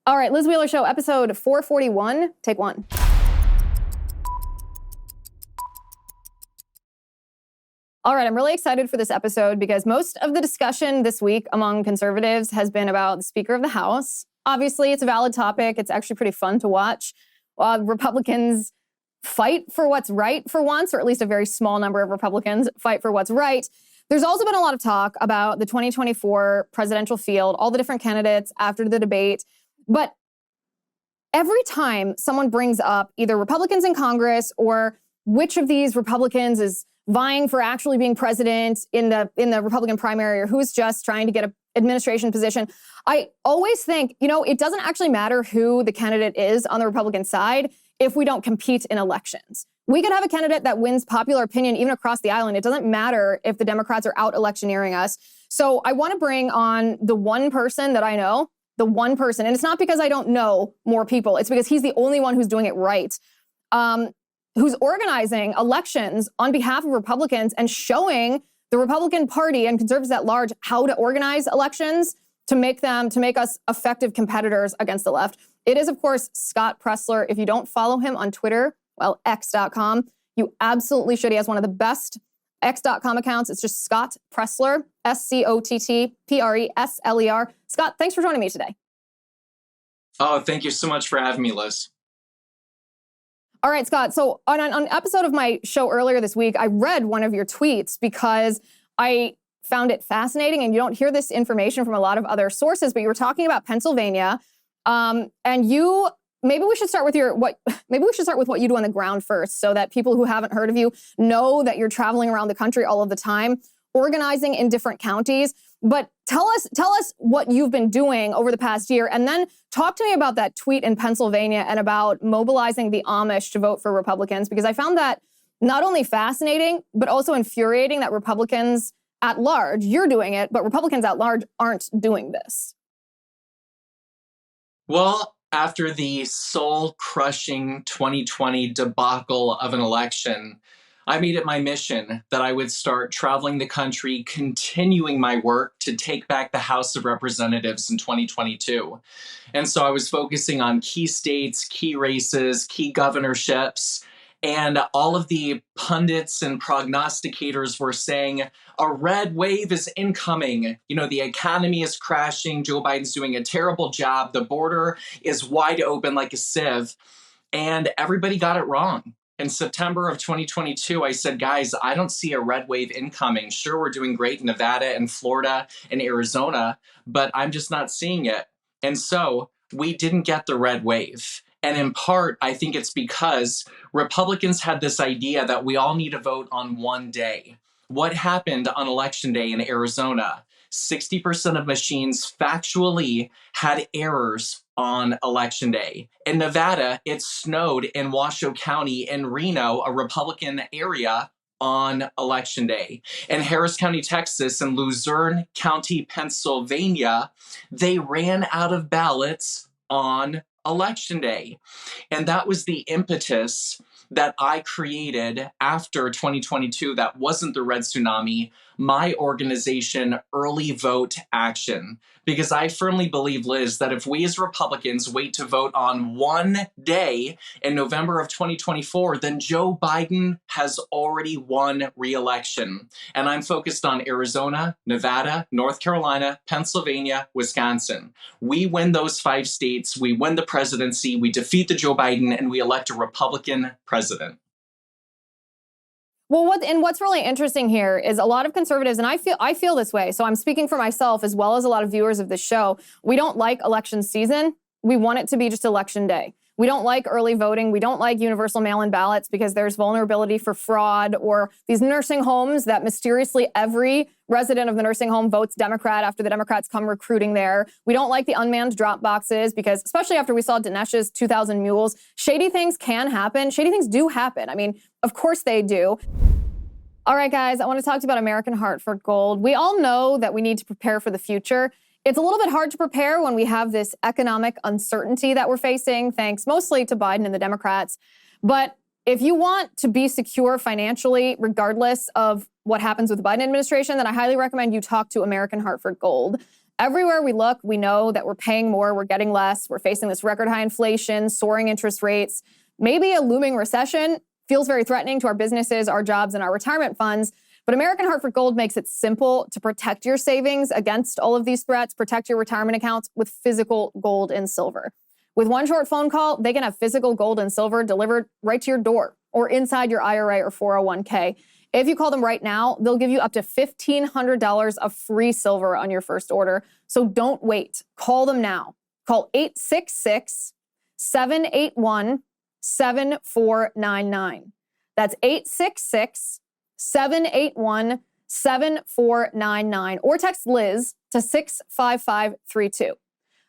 All right, Liz Wheeler Show, episode 441, take one. All right, I'm really excited for this episode because most of the discussion this week among conservatives has been about the Speaker of the House. Obviously, it's a valid topic. It's actually pretty fun to watch. Republicans fight for what's right for once, or at least a very small number of Republicans fight for what's right. There's also been a lot of talk about the 2024 presidential field, all the different candidates after the debate. But every time someone brings up either Republicans in Congress or which of these Republicans is vying for actually being president in the Republican primary or who's just trying to get an administration position, I always think, it doesn't actually matter who the candidate is on the Republican side if we don't compete in elections. We could have a candidate that wins popular opinion even across the aisle. It doesn't matter if the Democrats are out electioneering us. So I want to bring on the one person that I know, the one person, and it's not because I don't know more people. It's because he's the only one who's doing it right, who's organizing elections on behalf of Republicans and showing the Republican Party and conservatives at large how to organize elections to make us effective competitors against the left. It is, of course, Scott Presler. If you don't follow him on Twitter, well, X.com, you absolutely should. He has one of the best X.com accounts. It's just Scott Presler, SCOTTPRESLER. Scott, thanks for joining me today. Oh, thank you so much for having me, Liz. All right, Scott. So on an episode of my show earlier this week, I read one of your tweets because I found it fascinating, and you don't hear this information from a lot of other sources, but you were talking about Pennsylvania, and maybe we should start with what you do on the ground first, so that people who haven't heard of you know that you're traveling around the country all of the time, organizing in different counties. But tell us what you've been doing over the past year, and then talk to me about that tweet in Pennsylvania and about mobilizing the Amish to vote for Republicans, because I found that not only fascinating, but also infuriating that Republicans at large, you're doing it, but Republicans at large aren't doing this. Well, after the soul-crushing 2020 debacle of an election, I made it my mission that I would start traveling the country, continuing my work to take back the House of Representatives in 2022. And so I was focusing on key states, key races, key governorships, and all of the pundits and prognosticators were saying a red wave is incoming. The economy is crashing. Joe Biden's doing a terrible job. The border is wide open like a sieve. And everybody got it wrong. In September of 2022, I said, guys, I don't see a red wave incoming. Sure, we're doing great in Nevada and Florida and Arizona, but I'm just not seeing it. And so we didn't get the red wave. And in part, I think it's because Republicans had this idea that we all need to vote on one day. What happened on Election Day in Arizona? 60% of machines factually had errors on Election Day. In Nevada, it snowed in Washoe County in Reno, a Republican area, on Election Day. In Harris County, Texas, and Luzerne County, Pennsylvania, they ran out of ballots on Election Day. And that was the impetus that I created after 2022 that wasn't the red tsunami, my organization, Early Vote Action. Because I firmly believe, Liz, that if we as Republicans wait to vote on one day in November of 2024, then Joe Biden has already won re-election. And I'm focused on Arizona, Nevada, North Carolina, Pennsylvania, Wisconsin. We win those 5 states, we win the presidency, we defeat the Joe Biden, and we elect a Republican president. Well, what's really interesting here is a lot of conservatives, and I feel this way, so I'm speaking for myself as well as a lot of viewers of this show. We don't like election season. We want it to be just election day. We don't like early voting. We don't like universal mail-in ballots because there's vulnerability for fraud, or these nursing homes that mysteriously every resident of the nursing home votes Democrat after the Democrats come recruiting there. We don't like the unmanned drop boxes because, especially after we saw Dinesh's 2,000 mules, shady things can happen. Shady things do happen. I mean, of course they do. All right, guys, I want to talk to you about American Heart for Gold. We all know that we need to prepare for the future. It's a little bit hard to prepare when we have this economic uncertainty that we're facing, thanks mostly to Biden and the Democrats. But if you want to be secure financially, regardless of what happens with the Biden administration, then I highly recommend you talk to American Heart for Gold. Everywhere we look, we know that we're paying more, we're getting less, we're facing this record high inflation, soaring interest rates. Maybe a looming recession feels very threatening to our businesses, our jobs, and our retirement funds. But American Hartford Gold makes it simple to protect your savings against all of these threats, protect your retirement accounts with physical gold and silver. With one short phone call, they can have physical gold and silver delivered right to your door or inside your IRA or 401k. If you call them right now, they'll give you up to $1,500 of free silver on your first order. So don't wait. Call them now. Call 866-781-7499. That's 866-781-7499. Or text Liz to 65532.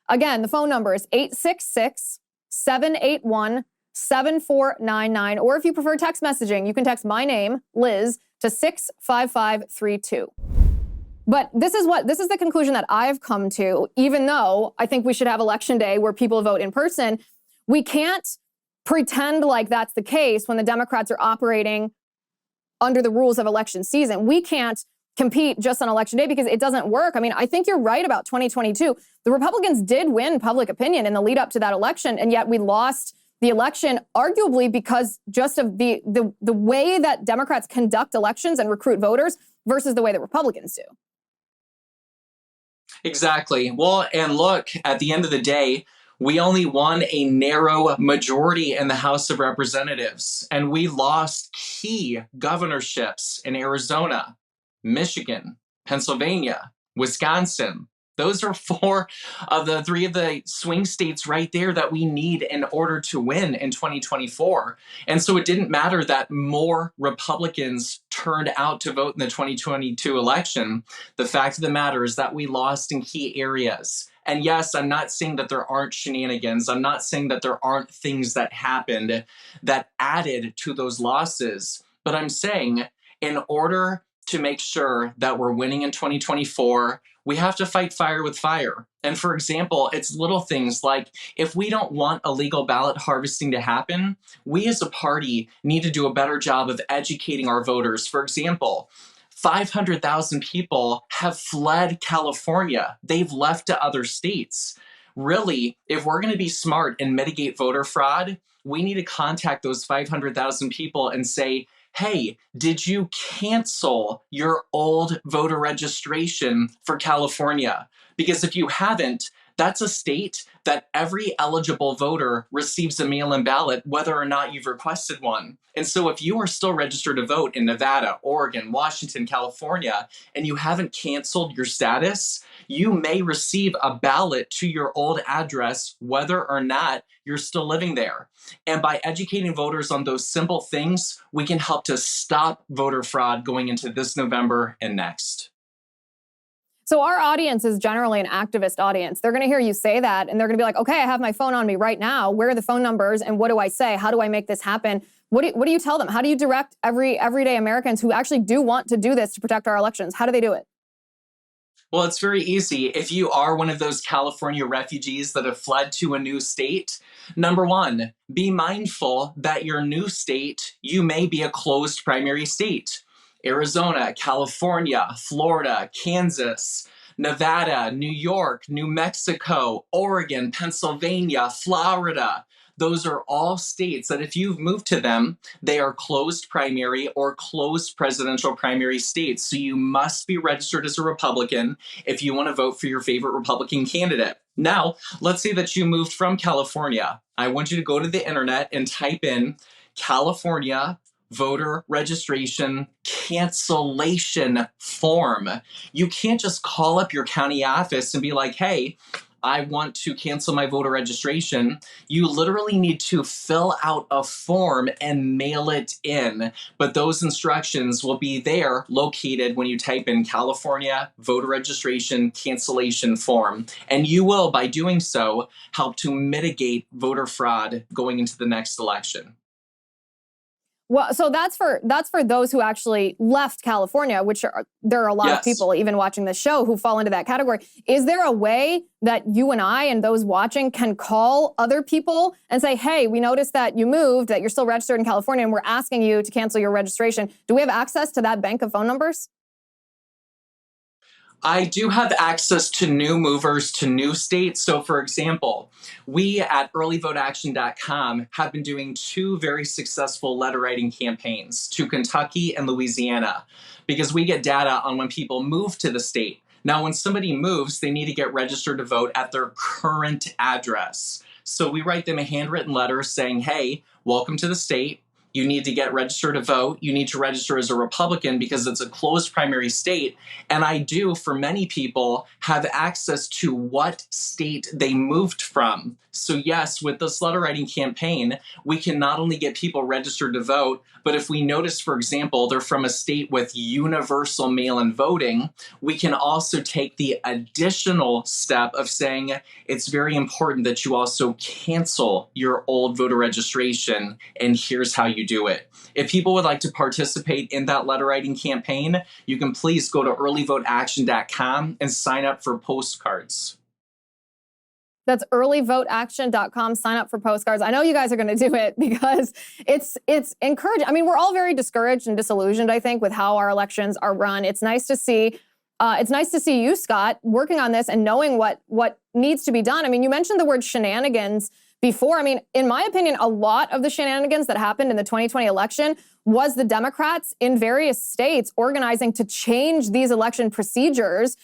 Again, the phone number is 866-781-7499. Or if you prefer text messaging, you can text my name, Liz, to 65532. But this is the conclusion that I've come to, even though I think we should have election day where people vote in person. We can't pretend like that's the case when the Democrats are operating under the rules of election season. We can't compete just on election day because it doesn't work. I mean, I think you're right about 2022. The Republicans did win public opinion in the lead up to that election, and yet we lost the election, arguably because just of the way that Democrats conduct elections and recruit voters versus the way that Republicans do. Exactly. Well, and look, at the end of the day, we only won a narrow majority in the House of Representatives, and we lost key governorships in Arizona, Michigan, Pennsylvania, Wisconsin. Those are three of the swing states right there that we need in order to win in 2024. And so it didn't matter that more Republicans turned out to vote in the 2022 election. The fact of the matter is that we lost in key areas. And yes, I'm not saying that there aren't shenanigans. I'm not saying that there aren't things that happened that added to those losses. But I'm saying in order to make sure that we're winning in 2024, we have to fight fire with fire. And for example, it's little things like if we don't want illegal ballot harvesting to happen, we as a party need to do a better job of educating our voters. For example, 500,000 people have fled California. They've left to other states. Really, if we're going to be smart and mitigate voter fraud, we need to contact those 500,000 people and say, hey, did you cancel your old voter registration for California? Because if you haven't, that's a state that every eligible voter receives a mail-in ballot, whether or not you've requested one. And so if you are still registered to vote in Nevada, Oregon, Washington, California, and you haven't canceled your status, you may receive a ballot to your old address, whether or not you're still living there. And by educating voters on those simple things, we can help to stop voter fraud going into this November and next. So our audience is generally an activist audience. They're going to hear you say that, and they're going to be like, okay, I have my phone on me right now. Where are the phone numbers, and what do I say? How do I make this happen? What do you tell them? How do you direct everyday Americans who actually do want to do this to protect our elections? How do they do it? Well, it's very easy. If you are one of those California refugees that have fled to a new state, number one, be mindful that your new state, you may be a closed primary state. Arizona, California, Florida, Kansas, Nevada, New York, New Mexico, Oregon, Pennsylvania, Florida. Those are all states that if you've moved to them, they are closed primary or closed presidential primary states. So you must be registered as a Republican if you want to vote for your favorite Republican candidate. Now, let's say that you moved from California. I want you to go to the internet and type in California voter registration cancellation form. You can't just call up your county office and be like, hey, I want to cancel my voter registration. You literally need to fill out a form and mail it in. But those instructions will be there located when you type in California voter registration cancellation form. And you will, by doing so, help to mitigate voter fraud going into the next election. Well, so that's for those who actually left California, there are a lot of people even watching this show who fall into that category. Is there a way that you and I and those watching can call other people and say, hey, we noticed that you moved, that you're still registered in California, and we're asking you to cancel your registration? Do we have access to that bank of phone numbers? I do have access to new movers to new states. So, for example, we at earlyvoteaction.com have been doing two very successful letter writing campaigns to Kentucky and Louisiana because we get data on when people move to the state. Now, when somebody moves, they need to get registered to vote at their current address. So we write them a handwritten letter saying, hey, welcome to the state. You need to get registered to vote. You need to register as a Republican because it's a closed primary state. And I do, for many people, have access to what state they moved from. So yes, with this letter writing campaign, we can not only get people registered to vote, but if we notice, for example, they're from a state with universal mail-in voting, we can also take the additional step of saying it's very important that you also cancel your old voter registration, and here's how you do it. If people would like to participate in that letter writing campaign, you can please go to earlyvoteaction.com and sign up for postcards. That's earlyvoteaction.com. Sign up for postcards. I know you guys are going to do it because it's encouraging. I mean, we're all very discouraged and disillusioned, I think, with how our elections are run. It's nice to see. It's nice to see you, Scott, working on this and knowing what needs to be done. I mean, you mentioned the word shenanigans before. I mean, in my opinion, a lot of the shenanigans that happened in the 2020 election was the Democrats in various states organizing to change these election procedures.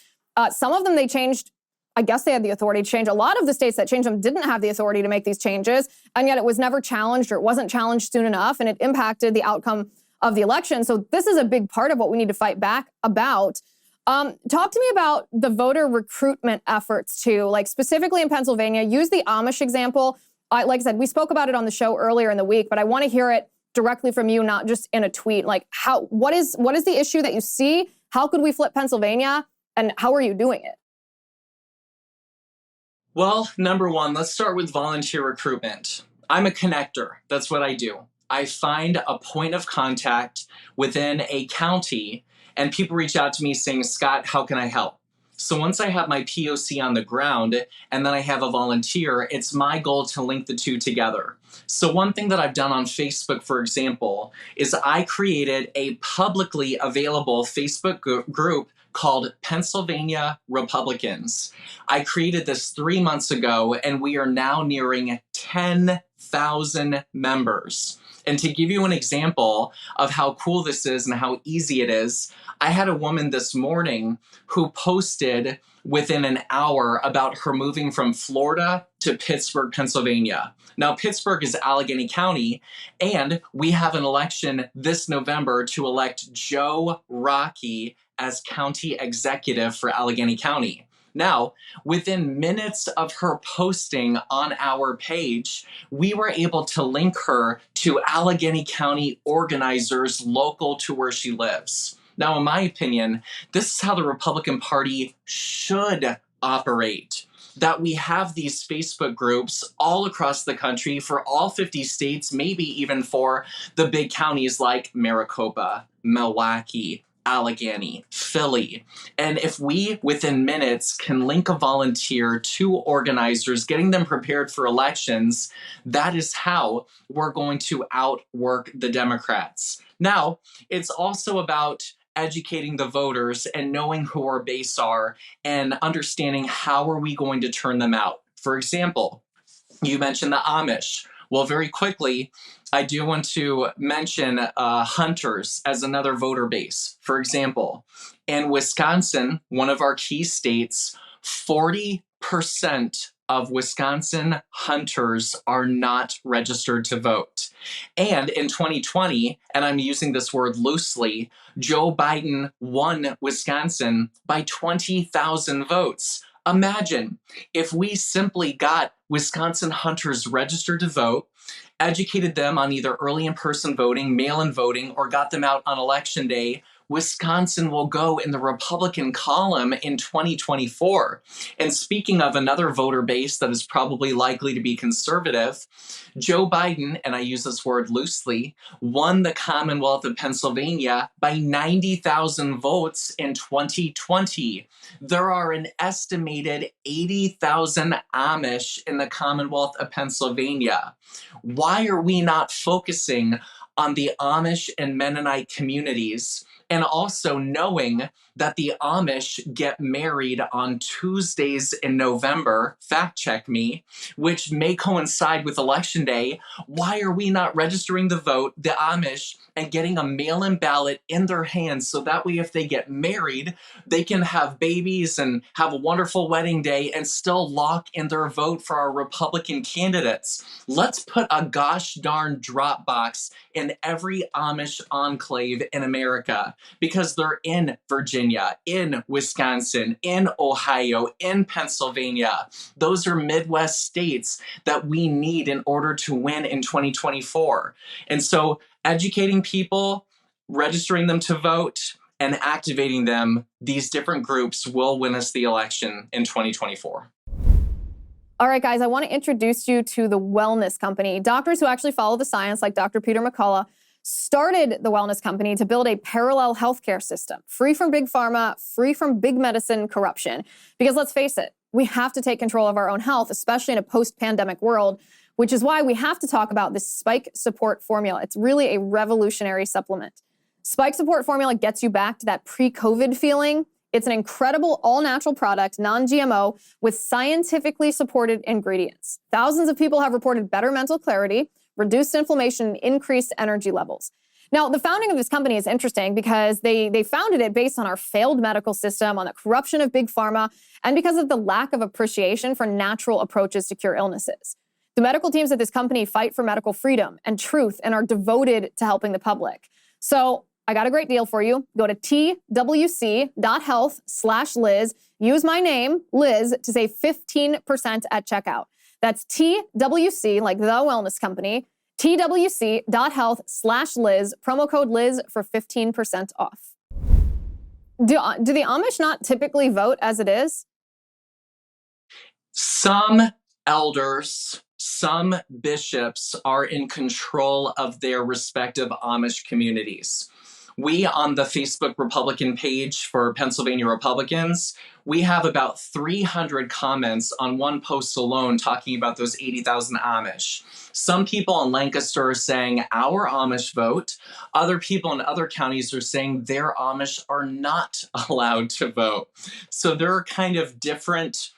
Some of them they changed. I guess they had the authority to change. A lot of the states that changed them didn't have the authority to make these changes, and yet it was never challenged or it wasn't challenged soon enough, and it impacted the outcome of the election. So this is a big part of what we need to fight back about. Talk to me about the voter recruitment efforts too, like specifically in Pennsylvania. Use the Amish example. Like I said, we spoke about it on the show earlier in the week, but I want to hear it directly from you, not just in a tweet. Like, what is the issue that you see? How could we flip Pennsylvania, and how are you doing it? Well, number one, let's start with volunteer recruitment. I'm a connector. That's what I do. I find a point of contact within a county, and people reach out to me saying, Scott, how can I help? So once I have my POC on the ground and then I have a volunteer, it's my goal to link the two together. So one thing that I've done on Facebook, for example, is I created a publicly available Facebook group called Pennsylvania Republicans. I created this 3 months ago, and we are now nearing 10,000 members. And to give you an example of how cool this is and how easy it is, I had a woman this morning who posted within an hour about her moving from Florida to Pittsburgh, Pennsylvania. Now, Pittsburgh is Allegheny County, and we have an election this November to elect Joe Rockey as county executive for Allegheny County. Now, within minutes of her posting on our page, we were able to link her to Allegheny County organizers local to where she lives. Now, in my opinion, this is how the Republican Party should operate. That we have these Facebook groups all across the country for all 50 states, maybe even for the big counties like Maricopa, Milwaukee, Allegheny, Philly. And if we, within minutes, can link a volunteer to organizers, getting them prepared for elections, that is how we're going to outwork the Democrats. Now, it's also about educating the voters and knowing who our base are and understanding how are we going to turn them out. For example, you mentioned the Amish. Well, very quickly, I do want to mention hunters as another voter base. For example, in Wisconsin, one of our key states, 40% of Wisconsin hunters are not registered to vote. And in 2020, and I'm using this word loosely, Joe Biden won Wisconsin by 20,000 votes. Imagine if we simply got Wisconsin hunters registered to vote, educated them on either early in-person voting, mail-in voting, or got them out on election day, Wisconsin will go in the Republican column in 2024. And speaking of another voter base that is probably likely to be conservative, Joe Biden, and I use this word loosely, won the Commonwealth of Pennsylvania by 90,000 votes in 2020. There are an estimated 80,000 Amish in the Commonwealth of Pennsylvania. Why are we not focusing on the Amish and Mennonite communities, and also knowing that the Amish get married on Tuesdays in November, fact check me, which may coincide with Election Day. Why are we not registering the vote, the Amish, and getting a mail-in ballot in their hands so that way if they get married, they can have babies and have a wonderful wedding day and still lock in their vote for our Republican candidates? Let's put a gosh darn drop box in every Amish enclave in America, because they're in Virginia, in Wisconsin, in Ohio, in Pennsylvania. Those are Midwest states that we need in order to win in 2024. And so educating people, registering them to vote, and activating them, these different groups will win us the election in 2024. All right, guys, I want to introduce you to the Wellness Company. Doctors who actually follow the science, like Dr. Peter McCullough, started the Wellness Company to build a parallel healthcare system, free from big pharma, free from big medicine corruption. Because let's face it, we have to take control of our own health, especially in a post-pandemic world, which is why we have to talk about this Spike Support Formula. It's really a revolutionary supplement. Spike Support Formula gets you back to that pre-COVID feeling. It's an incredible all-natural product, non-GMO, with scientifically supported ingredients. Thousands of people have reported better mental clarity, reduced inflammation, and increased energy levels. Now, the founding of this company is interesting because they founded it based on our failed medical system, on the corruption of big pharma, and because of the lack of appreciation for natural approaches to cure illnesses. The medical teams at this company fight for medical freedom and truth and are devoted to helping the public. So I got a great deal for you. Go to twc.health/Liz. Use my name, Liz, to save 15% at checkout. That's TWC, like the Wellness Company, twc.health/Liz, promo code Liz for 15% off. Do the Amish not typically vote as it is? Some elders, some bishops are in control of their respective Amish communities. We, on the Facebook Republican page for Pennsylvania Republicans, we have about 300 comments on one post alone talking about those 80,000 Amish. Some people in Lancaster are saying our Amish vote. Other people in other counties are saying their Amish are not allowed to vote. So there are kind of different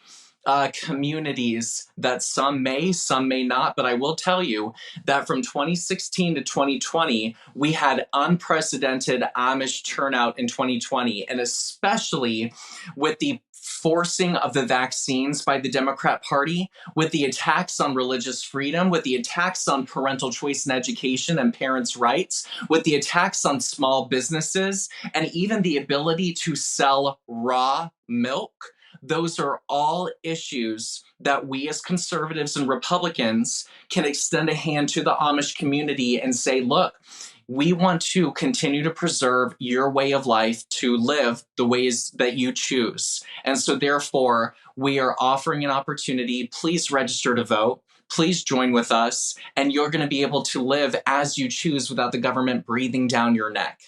communities that some may not, but I will tell you that from 2016 to 2020, we had unprecedented Amish turnout in 2020, and especially with the forcing of the vaccines by the Democrat Party, with the attacks on religious freedom, with the attacks on parental choice and education and parents' rights, with the attacks on small businesses, and even the ability to sell raw milk. Those are all issues that we as conservatives and Republicans can extend a hand to the Amish community and say, look, we want to continue to preserve your way of life, to live the ways that you choose. And so therefore, we are offering an opportunity. Please register to vote. Please join with us, and you're going to be able to live as you choose without the government breathing down your neck.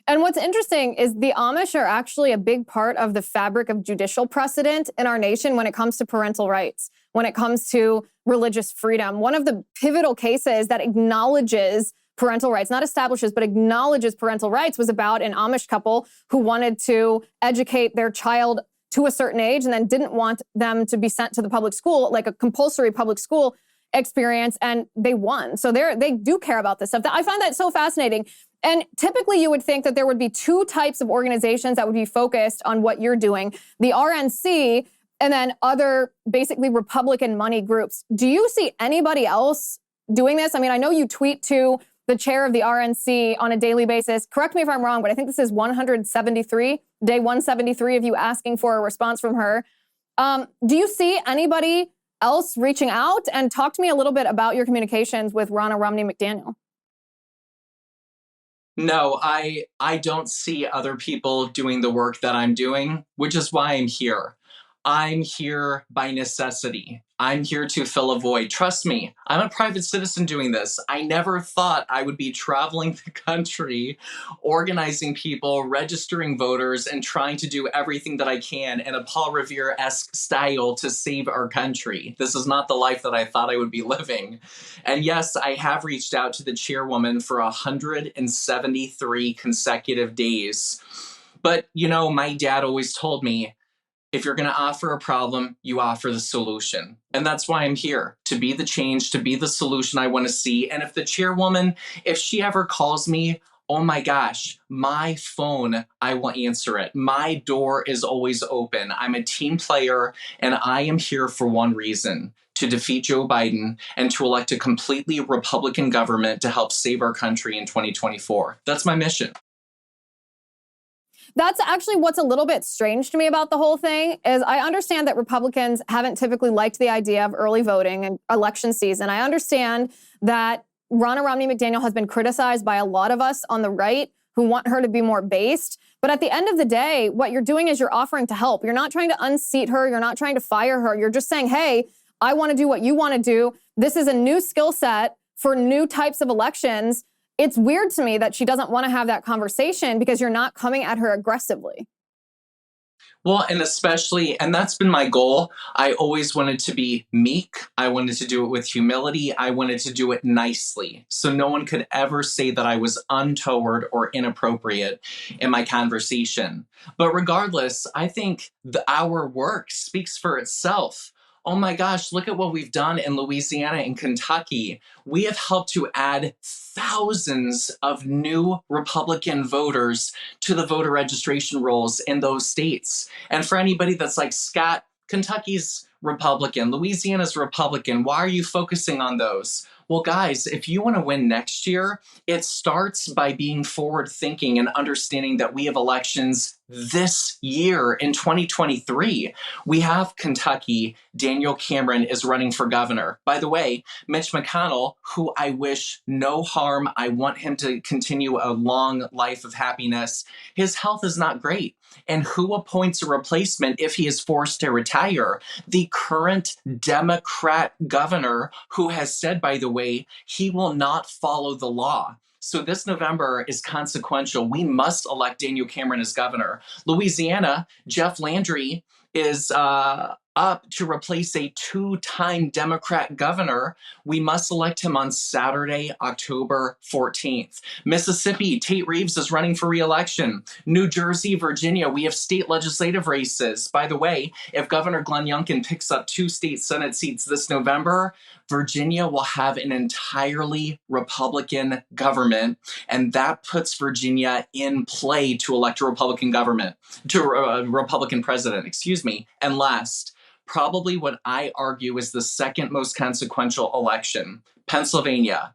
And what's interesting is the Amish are actually a big part of the fabric of judicial precedent in our nation when it comes to parental rights, when it comes to religious freedom. One of the pivotal cases that acknowledges parental rights, not establishes, but acknowledges parental rights, was about an Amish couple who wanted to educate their child to a certain age and then didn't want them to be sent to the public school, like a compulsory public school experience, and they won. So they do care about this stuff. I find that so fascinating. And typically you would think that there would be two types of organizations that would be focused on what you're doing, the RNC and then other basically Republican money groups. Do you see anybody else doing this? I mean, I know you tweet to the chair of the RNC on a daily basis. Correct me if I'm wrong, but I think this is 173, day 173 of you asking for a response from her. Do you see anybody else reaching out? And talk to me a little bit about your communications with Ronna Romney McDaniel. No, I don't see other people doing the work that I'm doing, which is why I'm here. I'm here by necessity. I'm here to fill a void. Trust me, I'm a private citizen doing this. I never thought I would be traveling the country, organizing people, registering voters, and trying to do everything that I can in a Paul Revere-esque style to save our country. This is not the life that I thought I would be living. And yes, I have reached out to the chairwoman for 173 consecutive days. But, my dad always told me, if you're going to offer a problem, you offer the solution. And that's why I'm here, to be the change, to be the solution I want to see. And if the chairwoman, if she ever calls me, oh my gosh, my phone, I will answer it. My door is always open. I'm a team player, and I am here for one reason: to defeat Joe Biden and to elect a completely Republican government to help save our country in 2024. That's my mission. That's actually what's a little bit strange to me about the whole thing is I understand that Republicans haven't typically liked the idea of early voting and election season. I understand that Ronna Romney McDaniel has been criticized by a lot of us on the right who want her to be more based. But at the end of the day, what you're doing is you're offering to help. You're not trying to unseat her. You're not trying to fire her. You're just saying, hey, I want to do what you want to do. This is a new skill set for new types of elections. It's weird to me that she doesn't want to have that conversation because you're not coming at her aggressively. Well, and that's been my goal. I always wanted to be meek. I wanted to do it with humility. I wanted to do it nicely. So no one could ever say that I was untoward or inappropriate in my conversation. But regardless, I think our work speaks for itself. Oh my gosh, look at what we've done in Louisiana and Kentucky. We have helped to add thousands of new Republican voters to the voter registration rolls in those states. And for anybody that's like, Scott, Kentucky's Republican, Louisiana's Republican, why are you focusing on those? Well, guys, if you want to win next year, it starts by being forward thinking and understanding that we have elections this year in 2023. We have Kentucky. Daniel Cameron is running for governor. By the way, Mitch McConnell, who I wish no harm, I want him to continue a long life of happiness. His health is not great. And who appoints a replacement if he is forced to retire? The current Democrat governor, who has said, by the way, he will not follow the law. So this November is consequential. We must elect Daniel Cameron as governor. Louisiana, Jeff Landry is up to replace a two-time Democrat governor. We must elect him on Saturday, October 14th. Mississippi, Tate Reeves is running for re-election. New Jersey, Virginia, we have state legislative races. By the way, if Governor Glenn Youngkin picks up 2 state Senate seats this November, Virginia will have an entirely Republican government, and that puts Virginia in play to elect a Republican Republican president, And last, probably what I argue is the second most consequential election, Pennsylvania.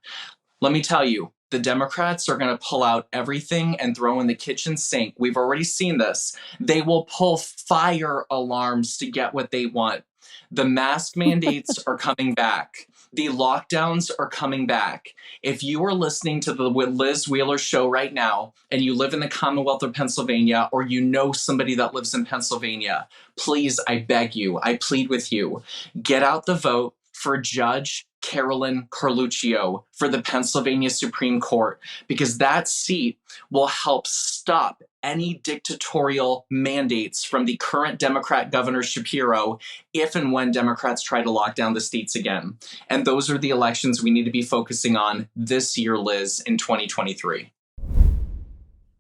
Let me tell you, the Democrats are going to pull out everything and throw in the kitchen sink. We've already seen this. They will pull fire alarms to get what they want. The mask mandates are coming back. The lockdowns are coming back. If you are listening to the Liz Wheeler show right now and you live in the Commonwealth of Pennsylvania or you know somebody that lives in Pennsylvania, please, I beg you, I plead with you, get out the vote for Judge Carolyn Carluccio for the Pennsylvania Supreme Court, because that seat will help stop any dictatorial mandates from the current Democrat Governor Shapiro if and when Democrats try to lock down the states again. And those are the elections we need to be focusing on this year, Liz, in 2023.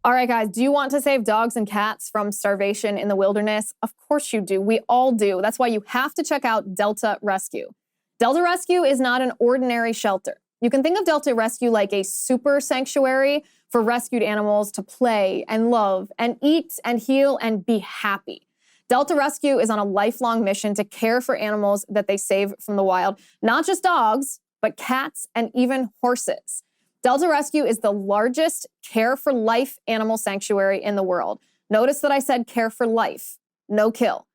All right, guys, do you want to save dogs and cats from starvation in the wilderness? Of course you do. We all do. That's why you have to check out Delta Rescue. Delta Rescue is not an ordinary shelter. You can think of Delta Rescue like a super sanctuary for rescued animals to play and love and eat and heal and be happy. Delta Rescue is on a lifelong mission to care for animals that they save from the wild, not just dogs, but cats and even horses. Delta Rescue is the largest care for life animal sanctuary in the world. Notice that I said care for life, no kill.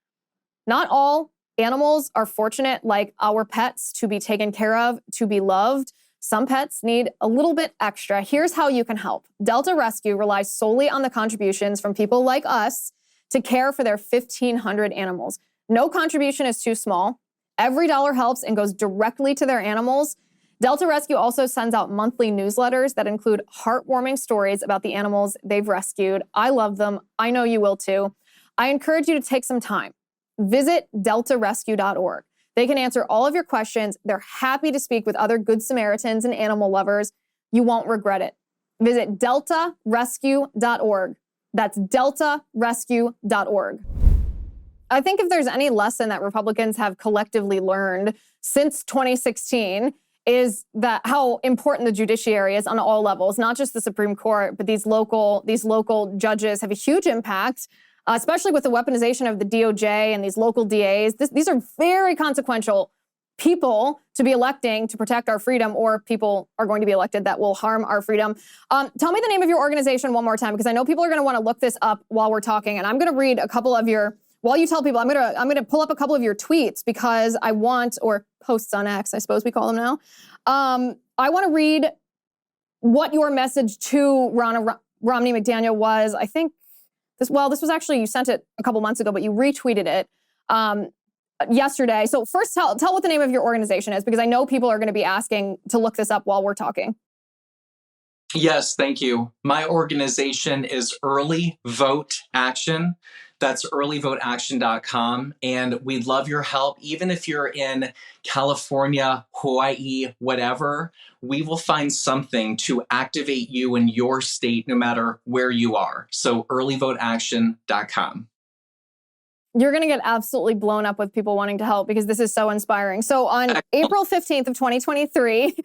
Not all animals are fortunate, like our pets, to be taken care of, to be loved. Some pets need a little bit extra. Here's how you can help. Delta Rescue relies solely on the contributions from people like us to care for their 1,500 animals. No contribution is too small. Every dollar helps and goes directly to their animals. Delta Rescue also sends out monthly newsletters that include heartwarming stories about the animals they've rescued. I love them. I know you will too. I encourage you to take some time. Visit deltarescue.org. They can answer all of your questions. They're happy to speak with other Good Samaritans and animal lovers. You won't regret it. Visit deltarescue.org. That's deltarescue.org. I think if there's any lesson that Republicans have collectively learned since 2016 is that how important the judiciary is on all levels, not just the Supreme Court, but these local judges have a huge impact, especially with the weaponization of the DOJ and these local DAs. These are very consequential people to be electing to protect our freedom, or people are going to be elected that will harm our freedom. Tell me the name of your organization one more time, because I know people are going to want to look this up while we're talking, and I'm going to read a couple of your. While you tell people, I'm gonna pull up a couple of your tweets because I want, or posts on X, I suppose we call them now. I want to read what your message to Romney McDaniel was. I think this was actually, you sent it a couple months ago, but you retweeted it yesterday. So first, tell what the name of your organization is, because I know people are going to be asking to look this up while we're talking. Yes, thank you. My organization is Early Vote Action. That's earlyvoteaction.com. And we'd love your help. Even if you're in California, Hawaii, whatever, we will find something to activate you in your state, no matter where you are. So earlyvoteaction.com. You're going to get absolutely blown up with people wanting to help, because this is so inspiring. So on April 15th of 2023,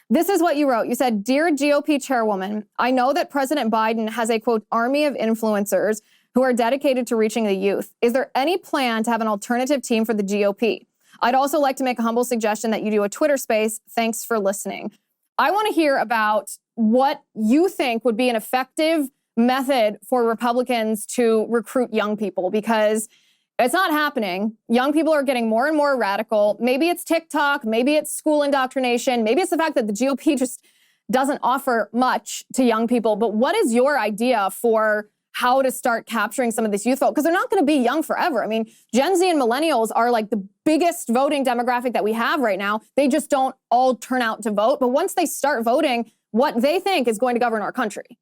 this is what you wrote. You said, "Dear GOP chairwoman, I know that President Biden has a, quote, army of influencers who are dedicated to reaching the youth. Is there any plan to have an alternative team for the GOP? I'd also like to make a humble suggestion that you do a Twitter space. Thanks for listening." I want to hear about what you think would be an effective method for Republicans to recruit young people, because it's not happening. Young people are getting more and more radical. Maybe it's TikTok, maybe it's school indoctrination, maybe it's the fact that the GOP just doesn't offer much to young people. But what is your idea for how to start capturing some of this youth vote? Because they're not going to be young forever. I mean, Gen Z and millennials are like the biggest voting demographic that we have right now. They just don't all turn out to vote. But once they start voting, what they think is going to govern our country.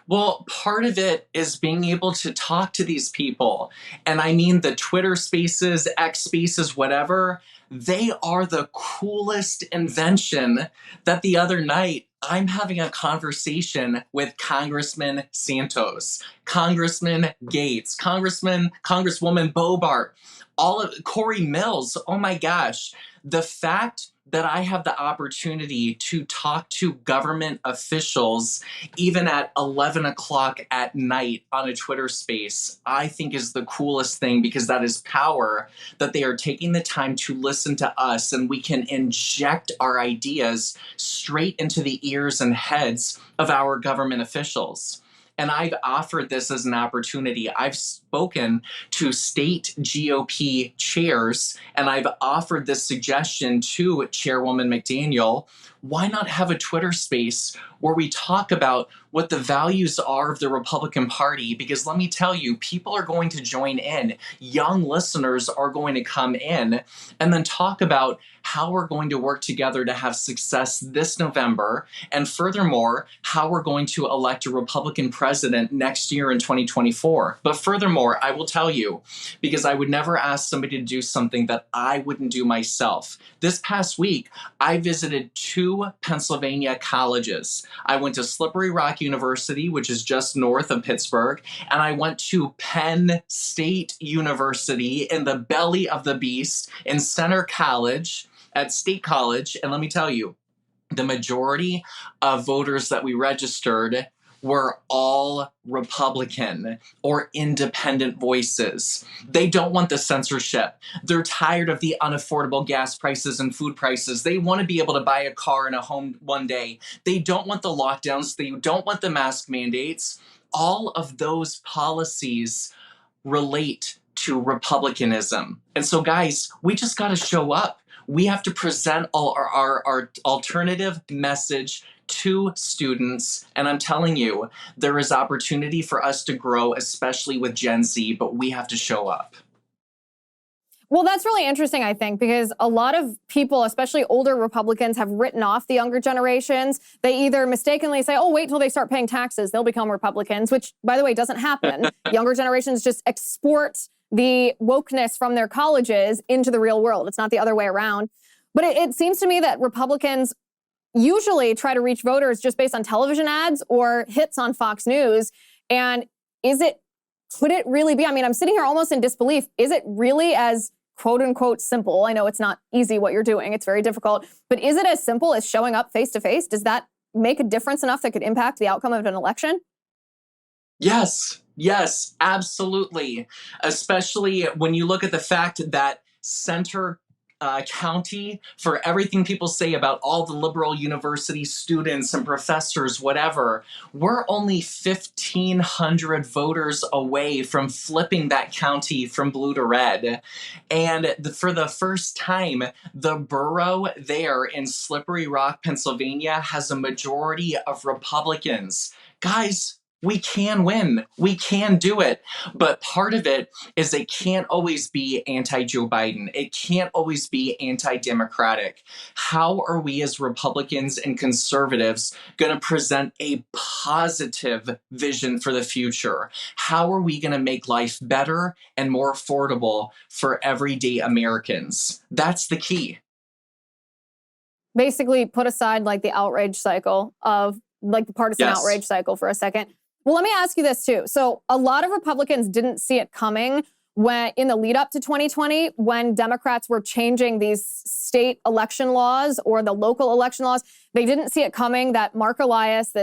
Well, part of it is being able to talk to these people. And I mean, the Twitter spaces, X spaces, whatever, they are the coolest invention. That the other night, I'm having a conversation with Congressman Santos, Congressman Gates, Congresswoman Bobart, all of Corey Mills. Oh my gosh. The fact that I have the opportunity to talk to government officials even at 11 o'clock at night on a Twitter space, I think is the coolest thing, because that is power, that they are taking the time to listen to us, and we can inject our ideas straight into the ears and heads of our government officials. And I've offered this as an opportunity. I've spoken to state GOP chairs, and I've offered this suggestion to Chairwoman McDaniel. Why not have a Twitter space where we talk about what the values are of the Republican Party? Because let me tell you, people are going to join in. Young listeners are going to come in, and then talk about how we're going to work together to have success this November. And furthermore, how we're going to elect a Republican president next year in 2024. But furthermore, I will tell you, because I would never ask somebody to do something that I wouldn't do myself. This past week, I visited 2 Pennsylvania colleges. I went to Slippery Rock University, which is just north of Pittsburgh, and I went to Penn State University in the belly of the beast in Center College at State College. And let me tell you, the majority of voters that we registered were all Republican or independent voices. They don't want the censorship. They're tired of the unaffordable gas prices and food prices. They want to be able to buy a car and a home one day. They don't want the lockdowns. They don't want the mask mandates. All of those policies relate to Republicanism. And so, guys, we just got to show up. We have to present all our alternative message to students. And I'm telling you, there is opportunity for us to grow, especially with Gen Z, but we have to show up. Well, that's really interesting, I think, because a lot of people, especially older Republicans, have written off the younger generations. They either mistakenly say, oh, wait till they start paying taxes, they'll become Republicans, which, by the way, doesn't happen. Younger generations just export the wokeness from their colleges into the real world. It's not the other way around. But it seems to me that Republicans usually try to reach voters just based on television ads or hits on Fox News. And could it really be? I mean, I'm sitting here almost in disbelief. Is it really as quote unquote simple? I know it's not easy what you're doing. It's very difficult. But is it as simple as showing up face to face? Does that make a difference enough that could impact the outcome of an election? Yes, absolutely. Especially when you look at the fact that Center County, for everything people say about all the liberal university students and professors, whatever, we're only 1,500 voters away from flipping that county from blue to red. And for the first time, the borough there in Slippery Rock, Pennsylvania, has a majority of Republicans. Guys, we can win. We can do it. But part of it is it can't always be anti-Joe Biden. It can't always be anti-democratic. How are we as Republicans and conservatives going to present a positive vision for the future? How are we going to make life better and more affordable for everyday Americans? That's the key. Basically, put aside like the outrage cycle of like the partisan outrage cycle for a second. Well, let me ask you this too. So a lot of Republicans didn't see it coming when in the lead up to 2020, when Democrats were changing these state election laws or the local election laws. They didn't see it coming that Mark Elias,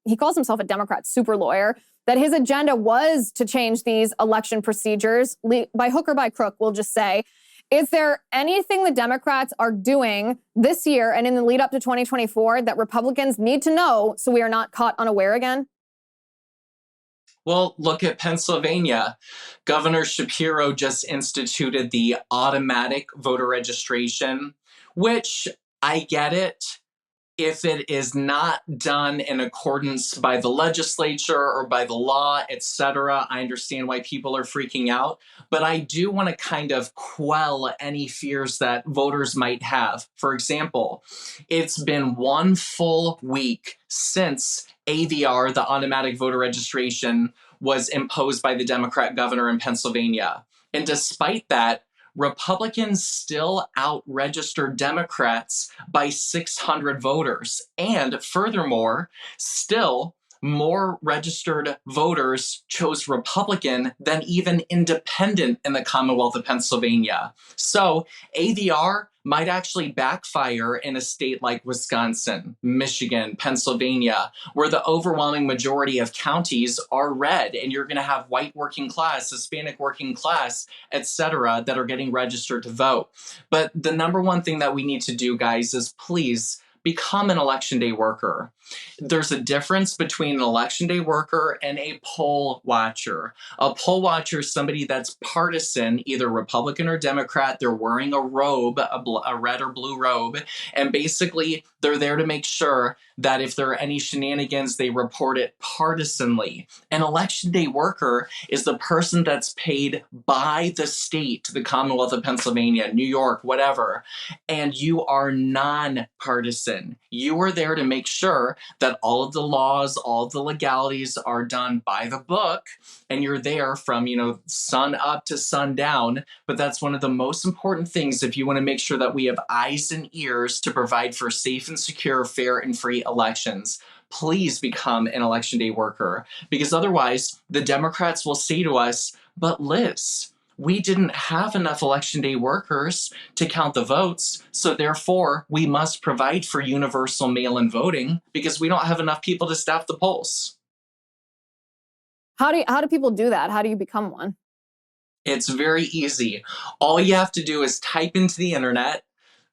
he calls himself a Democrat super lawyer, that his agenda was to change these election procedures by hook or by crook, we'll just say. Is there anything the Democrats are doing this year and in the lead up to 2024 that Republicans need to know so we are not caught unaware again? Well, look at Pennsylvania. Governor Shapiro just instituted the automatic voter registration, which I get it. If it is not done in accordance by the legislature or by the law, etc., I understand why people are freaking out. But I do want to kind of quell any fears that voters might have. For example, it's been one full week since AVR, the automatic voter registration, was imposed by the Democrat governor in Pennsylvania. And despite that, Republicans still out-registered Democrats by 600 voters. And furthermore, still more registered voters chose Republican than even independent in the Commonwealth of Pennsylvania. So AVR might actually backfire in a state like Wisconsin, Michigan, Pennsylvania, where the overwhelming majority of counties are red, and you're going to have white working class, Hispanic working class, etc., that are getting registered to vote. But the number one thing that we need to do, guys, is please become an election day worker. There's a difference between an election day worker and a poll watcher. A poll watcher is somebody that's partisan, either Republican or Democrat. They're wearing a robe, a red or blue robe, and basically they're there to make sure that if there are any shenanigans, they report it partisanly. An election day worker is the person that's paid by the state, the Commonwealth of Pennsylvania, New York, whatever, and you are nonpartisan. You are there to make sure that all of the laws, all of the legalities are done by the book, and you're there from, sun up to sundown. But that's one of the most important things if you want to make sure that we have eyes and ears to provide for safe and secure, fair and free elections. Please become an election day worker, because otherwise the Democrats will say to us, but Liz, we didn't have enough election day workers to count the votes, so therefore we must provide for universal mail-in voting because we don't have enough people to staff the polls. How do people do that? How do you become one? It's very easy. All you have to do is type into the internet,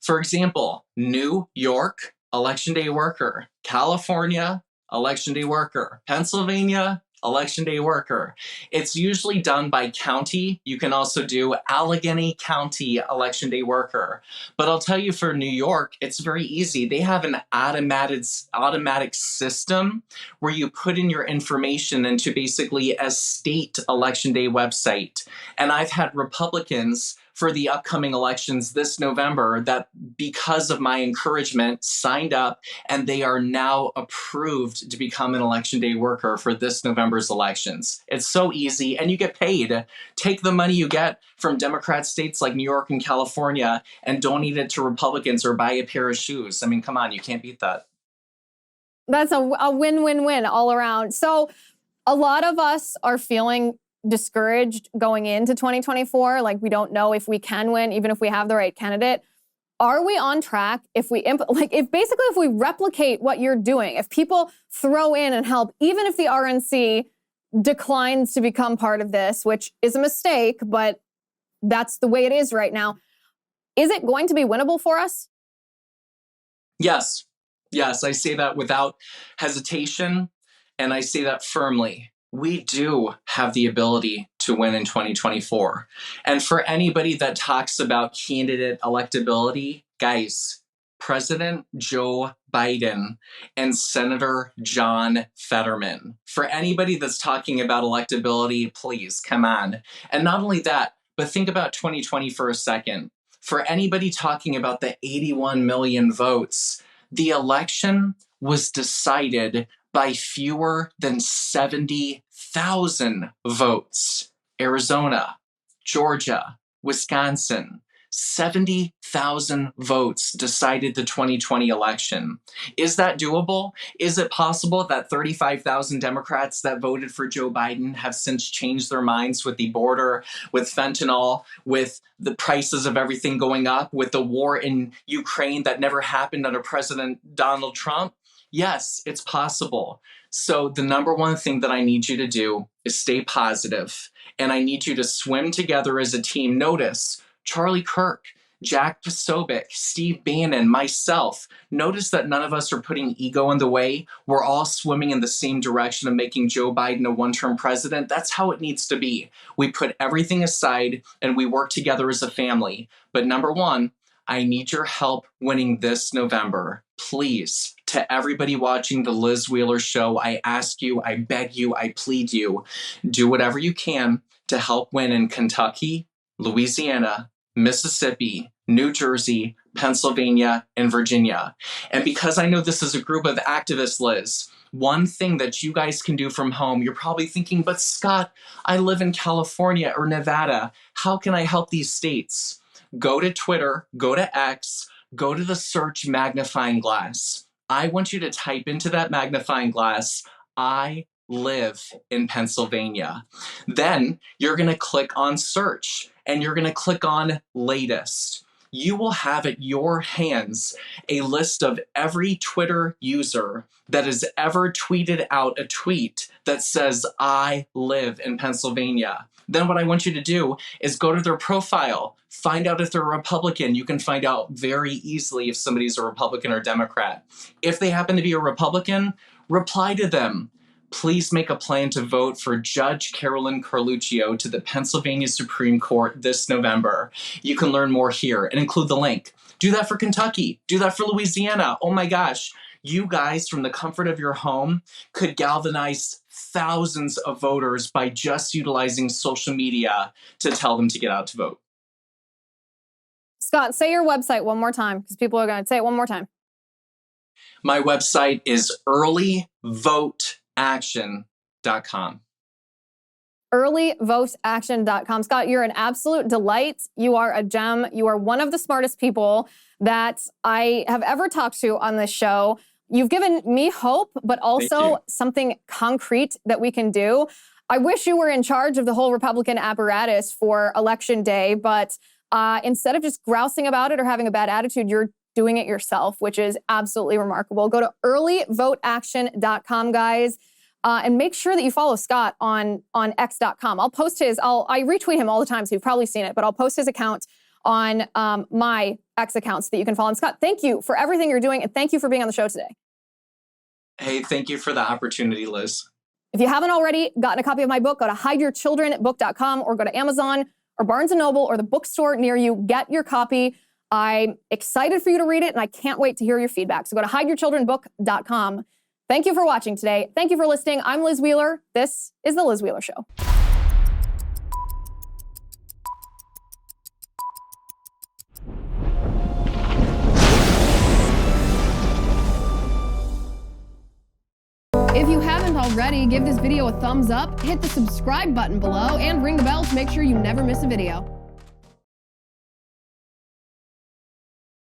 for example, New York, election day worker, California, election day worker, Pennsylvania, election day worker. It's usually done by county. You can also do Allegheny County election day worker. But I'll tell you, for New York, it's very easy. They have an automatic system where you put in your information into basically a state election day website. And I've had Republicans for the upcoming elections this November that, because of my encouragement, signed up, and they are now approved to become an election day worker for this November's elections. It's so easy, and you get paid. Take the money you get from Democrat states like New York and California and donate it to Republicans or buy a pair of shoes. I mean, come on, you can't beat that. That's a win-win-win all around. So a lot of us are feeling discouraged going into 2024. Like, we don't know if we can win, even if we have the right candidate. Are we on track if we if we replicate what you're doing, if people throw in and help, even if the RNC declines to become part of this, which is a mistake, but that's the way it is right now, is it going to be winnable for us? Yes. Yes, I say that without hesitation, and I say that firmly. We do have the ability to win in 2024. And for anybody that talks about candidate electability, guys, President Joe Biden and Senator John Fetterman. For anybody that's talking about electability, please, come on. And not only that, but think about 2020 for a second. For anybody talking about the 81 million votes, the election was decided by fewer than 70,000 votes. Arizona, Georgia, Wisconsin, 70,000 votes decided the 2020 election. Is that doable? Is it possible that 35,000 Democrats that voted for Joe Biden have since changed their minds with the border, with fentanyl, with the prices of everything going up, with the war in Ukraine that never happened under President Donald Trump? Yes, it's possible. So the number one thing that I need you to do is stay positive, and I need you to swim together as a team. Notice Charlie Kirk, Jack Posobiec, Steve Bannon, myself. Notice that none of us are putting ego in the way. We're all swimming in the same direction of making Joe Biden a one-term president. That's how it needs to be. We put everything aside and we work together as a family. But number one, I need your help winning this November. Please, to everybody watching the Liz Wheeler Show, I ask you, I beg you, I plead you, do whatever you can to help win in Kentucky, Louisiana, Mississippi, New Jersey, Pennsylvania, and Virginia. And because I know this is a group of activists, Liz, one thing that you guys can do from home, you're probably thinking, but Scott, I live in California or Nevada. How can I help these states? Go to Twitter, go to X, go to the search magnifying glass. I want you to type into that magnifying glass, I live in Pennsylvania. Then you're going to click on search and you're going to click on latest. You will have at your hands a list of every Twitter user that has ever tweeted out a tweet that says, I live in Pennsylvania. Then what I want you to do is go to their profile, find out if they're a Republican. You can find out very easily if somebody's a Republican or Democrat. If they happen to be a Republican, reply to them. Please make a plan to vote for Judge Carolyn Carluccio to the Pennsylvania Supreme Court this November. You can learn more here and include the link. Do that for Kentucky. Do that for Louisiana. Oh my gosh. You guys, from the comfort of your home, could galvanize thousands of voters by just utilizing social media to tell them to get out to vote. Scott, say your website one more time, because people are going to say it one more time. My website is earlyvoteaction.com. earlyvoteaction.com. Scott, you're an absolute delight. You are a gem. You are one of the smartest people that I have ever talked to on this show. You've given me hope, but also something concrete that we can do. I wish you were in charge of the whole Republican apparatus for Election Day, but instead of just grousing about it or having a bad attitude, you're doing it yourself, which is absolutely remarkable. Go to earlyvoteaction.com, guys. And make sure that you follow Scott on x.com. I retweet him all the time, so you've probably seen it, but I'll post his account on my X account so that you can follow him. Scott, thank you for everything you're doing, and thank you for being on the show today. Hey, thank you for the opportunity, Liz. If you haven't already gotten a copy of my book, go to hideyourchildrenbook.com or go to Amazon or Barnes & Noble or the bookstore near you. Get your copy. I'm excited for you to read it, and I can't wait to hear your feedback. So go to hideyourchildrenbook.com. Thank you for watching today. Thank you for listening. I'm Liz Wheeler. This is The Liz Wheeler Show. If you haven't already, give this video a thumbs up, hit the subscribe button below, and ring the bell to make sure you never miss a video.